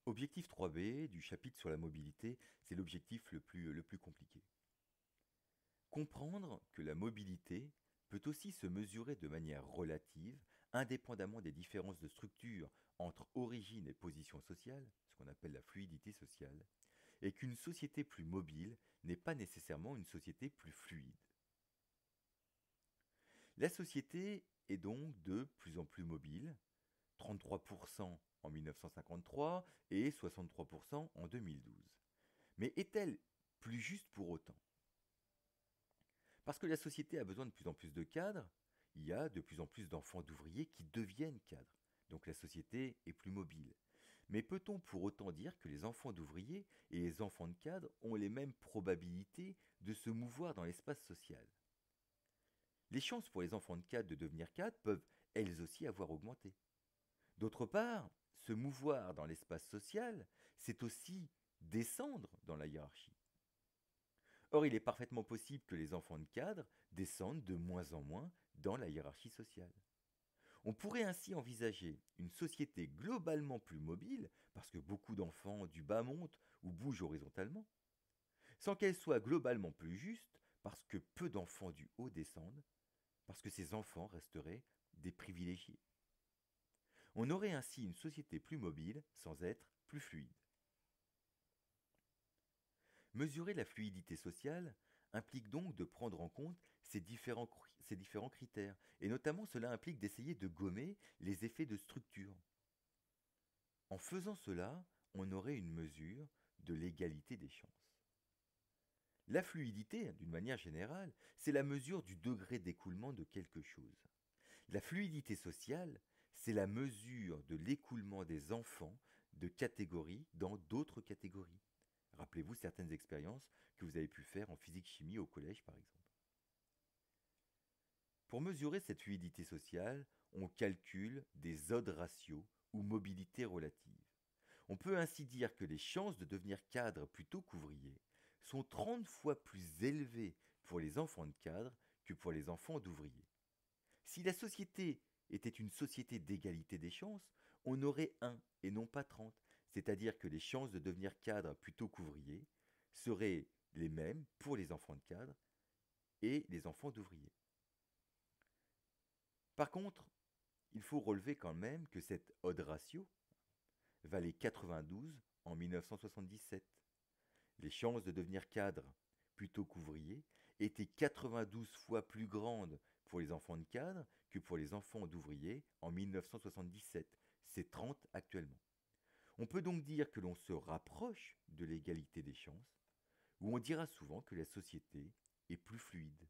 Objectif 3B du chapitre sur la mobilité, c'est l'objectif le plus compliqué. Comprendre que la mobilité peut aussi se mesurer de manière relative, indépendamment des différences de structure entre origine et position sociale, ce qu'on appelle la fluidité sociale, et qu'une société plus mobile n'est pas nécessairement une société plus fluide. La société est donc de plus en plus mobile, 33% en 1953 et 63% en 2012. Mais est-elle plus juste pour autant? Parce que la société a besoin de plus en plus de cadres, il y a de plus en plus d'enfants d'ouvriers qui deviennent cadres. Donc la société est plus mobile. Mais peut-on pour autant dire que les enfants d'ouvriers et les enfants de cadres ont les mêmes probabilités de se mouvoir dans l'espace social? Les chances pour les enfants de cadres de devenir cadres peuvent elles aussi avoir augmenté. D'autre part, se mouvoir dans l'espace social, c'est aussi descendre dans la hiérarchie. Or, il est parfaitement possible que les enfants de cadre descendent de moins en moins dans la hiérarchie sociale. On pourrait ainsi envisager une société globalement plus mobile, parce que beaucoup d'enfants du bas montent ou bougent horizontalement, sans qu'elle soit globalement plus juste, parce que peu d'enfants du haut descendent, parce que ces enfants resteraient des privilégiés. On aurait ainsi une société plus mobile sans être plus fluide. Mesurer la fluidité sociale implique donc de prendre en compte ces différents critères, et notamment cela implique d'essayer de gommer les effets de structure. En faisant cela, on aurait une mesure de l'égalité des chances. La fluidité, d'une manière générale, c'est la mesure du degré d'écoulement de quelque chose. La fluidité sociale, c'est la mesure de l'écoulement des enfants de catégories dans d'autres catégories. Rappelez-vous certaines expériences que vous avez pu faire en physique-chimie au collège, par exemple. Pour mesurer cette fluidité sociale, on calcule des odds ratios ou mobilité relative. On peut ainsi dire que les chances de devenir cadre plutôt qu'ouvrier sont 30 fois plus élevées pour les enfants de cadre que pour les enfants d'ouvriers. Si la société était une société d'égalité des chances, on aurait 1 et non pas 30, c'est-à-dire que les chances de devenir cadre plutôt qu'ouvrier seraient les mêmes pour les enfants de cadre et les enfants d'ouvriers. Par contre, il faut relever quand même que cette odd ratio valait 92 en 1977. Les chances de devenir cadre plutôt qu'ouvrier étaient 92 fois plus grandes pour les enfants de cadre que pour les enfants d'ouvriers en 1977. C'est 30 actuellement. On peut donc dire que l'on se rapproche de l'égalité des chances, ou on dira souvent que la société est plus fluide.